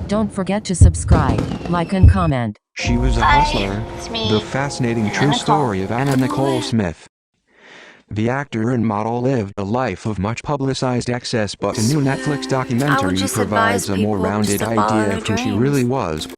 Don't forget to subscribe, like and comment. She was a hustler, the fascinating true story of Anna Nicole Smith. The actor and model lived a life of much publicized excess, but a new Netflix documentary provides a more rounded idea of who she really was.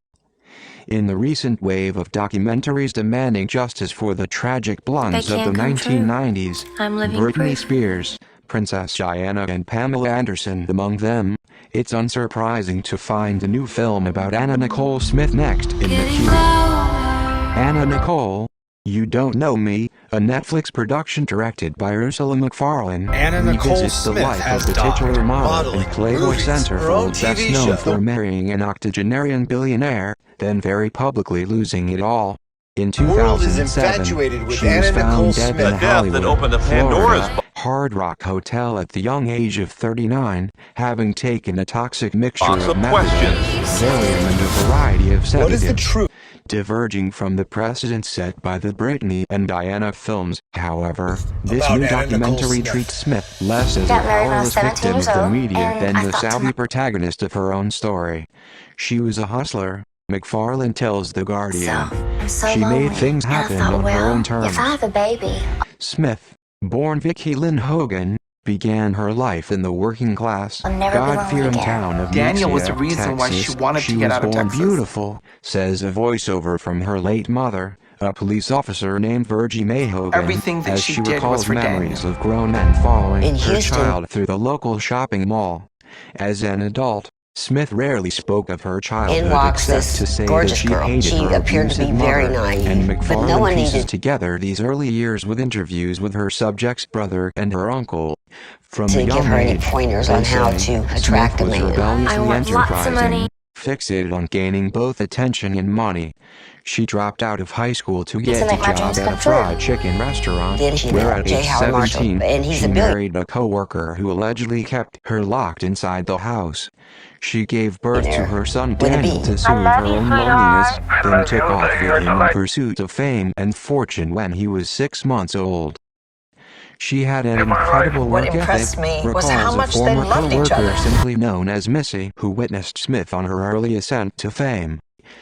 In the recent wave of documentaries demanding justice for the tragic blondes of the 1990s, Britney Spears, Princess Diana and Pamela Anderson among them, it's unsurprising to find a new film about Anna Nicole Smith next in the queue. Anna Nicole, You Don't Know Me, a Netflix production directed by Ursula McFarlane, Anna Nicole revisits the Smith life has of the titular died, model modeling, and Playboy movies, her own centerfold best TV known show. for marrying an octogenarian billionaire, then very publicly losing it all. In The world is 2007, infatuated with she was Anna Nicole found dead Smith. in Hollywood, that opened a Pandora's Florida, Hard Rock Hotel at the young age of 39, having taken a toxic mixture Box of of methadone, questions. Valium and a variety of What is the sedatives. truth? Diverging from the precedent set by the Britney and Diana films, however, this About new Anna Nicole documentary Smith. treats Smith less as a Got married when I was powerless 17 victim of years the old, media and than I the thought to savvy protagonist of her own story. She was a hustler, McFarlane tells The Guardian. I'm so She lonely. made things And I happen thought, on her well, own terms. if I have a baby, Smith, born Vicki Lynn Hogan, began her life in the working class, I'll never be lonely God-fearing again. town of Daniel was the Mexia, reason why she Texas. wanted to get out of She was born Texas. beautiful, says a voiceover from her late mother, a police officer named Virgie Mae Hogan, Everything that as she she did recalls was for memories Daniel. of grown men following In her Houston. child through the local shopping mall. As an adult, Smith rarely spoke of her childhood in walks except this to say that gorgeous she girl. hated She her appeared to be abusive very mother, naive, and but McFarlane no one pieces needed together these early years with interviews with her subject's brother and her uncle. From to a give young her any age, pointers they on how say, to attract a Smith was man. rebelliously I want lots of enterprising, money. fixated on gaining both attention and money. She dropped out of high school to get To a make my job dreams at come a true. fried chicken restaurant, Then she where met at J. age Howard Marshall, 17, and he's she a billionaire. married a co-worker who allegedly kept her locked inside the house. She gave birth to her son With a Daniel B. to soothe her own loneliness, then took off with him in pursuit of fame and fortune when he was 6 months old. She had an incredible What work impressed ethic, me was recalls how a much they former loved each co-worker other. simply known as Missy, who witnessed Smith on her early ascent to fame.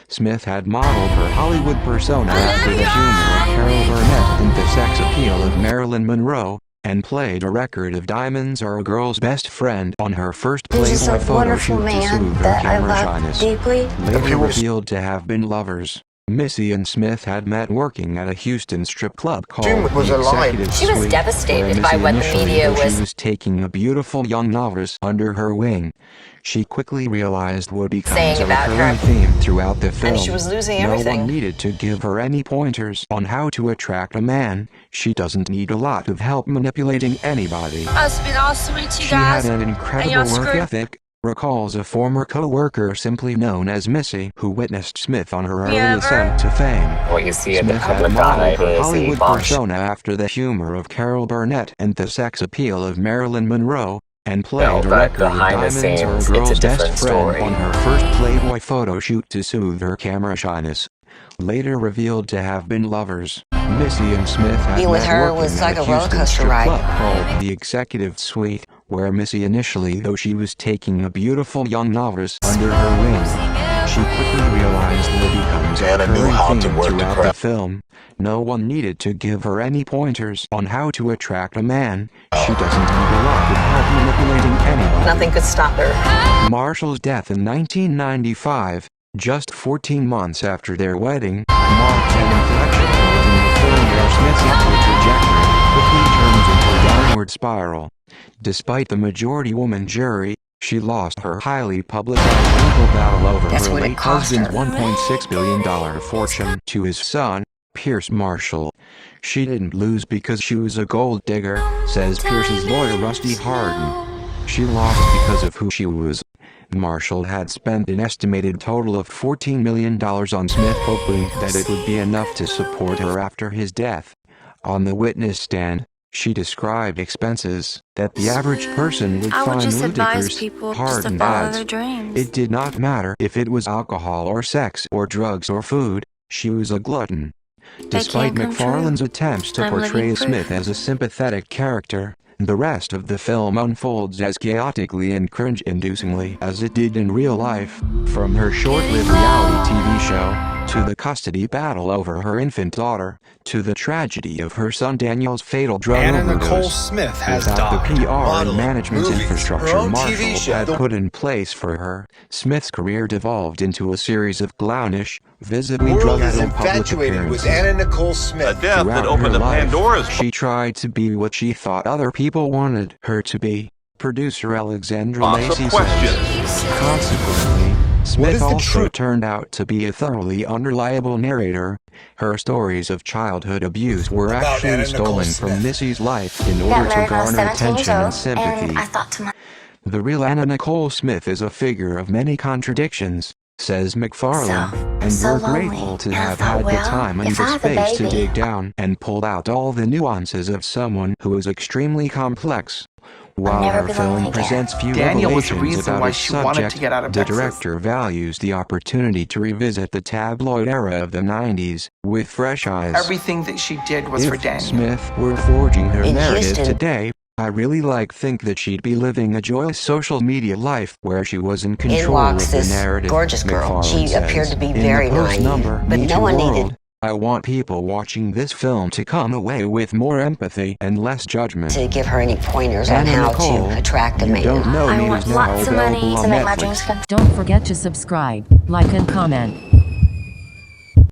Smith had modeled her Hollywood persona after the humor of Carol Burnett and the sex appeal of Marilyn Monroe, and played a record of Diamonds Are a Girl's Best Friend on her first He's just Playboy a photo wonderful shoot to man soothe her that I camera love shyness. deeply. Later revealed to have been lovers. Missy and Smith had met working at a Houston strip club called Jim was the alive. Executive She was Suite, devastated where by Missy what the initially media thought was- She was taking a beautiful young novice under her wing. She quickly realized would become Saying a about recurring her. theme throughout the film. And she was losing No everything. one needed to give her any pointers on how to attract a man. She doesn't need a lot of help manipulating anybody. It's been awesome to meet you She had guys. an And incredible y'all work screwed. ethic, recalls a former co-worker simply known as Missy, who witnessed Smith on her early ever? ascent to fame. What you see in the Smith had public eye modeled her is a Hollywood bombshell. persona after the humor of Carol Burnett and the sex appeal of Marilyn Monroe, and played No, a but record of behind the Diamonds Are scenes, a it's a Girl's Best different Friend story. on her first Playboy photo shoot to soothe her camera shyness. Later revealed to have been lovers. Missy and Smith had Being with met her working was at like a Houston roller coaster strip ride. club called the Executive Suite, where Missy initially though she was taking a beautiful young novice under her wing. She quickly realized what becomes a Anna knew how recurring to theme work the throughout the crowd. film. No one needed to give her any pointers on how to attract a man. She doesn't need a lot of help manipulating anybody. Nothing could stop her. Marshall's death in 1995, just 14 months after their wedding, marked an inflection point in the film where Smith's upward trajectory quickly turns into a downward spiral. Despite the majority-woman jury, she lost her highly publicized legal battle over That's her what it late cost her. husband's $1.6 billion fortune to his son, Pierce Marshall. She didn't lose because she was a gold digger, says Pierce's lawyer Rusty Hardin. She lost because of who she was. Marshall had spent an estimated total of $14 million on Smith, hoping that it would be enough to support her after his death. On the witness stand, she described expenses that the average person would I would find just advise ludicrous. people just to Hardin follow adds, their dreams. it did not matter if it was alcohol or sex or drugs or food, she was a glutton. Despite can't come McFarlane's true. attempts to I'm portray living proof. Smith as a sympathetic character, The rest of the film unfolds as chaotically and cringe-inducingly as it did in real life, from her short-lived reality TV show, to the custody battle over her infant daughter, to the tragedy of her son Daniel's fatal drug Anna overdose. Nicole Smith has Without died. the PR and Modeling, management movies, her infrastructure own Marshall TV show. had put in place for her, Smith's career devolved into a series of clownish, visibly The world is drug-addled public infatuated with appearances. Anna Nicole Smith. A death Throughout that opened her a life, Pandora's she tried to be what she thought other people wanted her to be. Producer Alexandra box Lacey of questions. says. Consequently, What Smith is the also truth? turned out to be a thoroughly unreliable narrator. Her stories of childhood abuse were About actually Anna Nicole stolen Smith. from Missy's life in Got order to married when I was garner 17 years attention and old, sympathy. and I thought to myself, The real Anna Nicole Smith is a figure of many contradictions, says McFarlane, and so we're lonely. grateful to And I have thought, had the well, time and if the I have a space to baby- dig down and pull out all the nuances of someone who is extremely complex. While never our be film lonely again. presents few Daniel was the revelations reason about why its she wanted subject, to get out of the Texas. director values the opportunity to revisit the tabloid era of the 90s with fresh eyes. Everything that she did was for If Daniel. Smith were forging her In narrative Houston. today, I really think that she'd be living a joyous social media life where she was in control walks of the this narrative. gorgeous girl. McFarlane She appeared says. to be In very the post naive, number, but Me no Too one needed- World, I want people watching this film to come away with more empathy and less judgment. to give her any pointers on Anna how Nicole, to attract a You man. Don't Know I Me want is now lots of money available to on make my Netflix. dreams come Don't forget to subscribe, like and comment.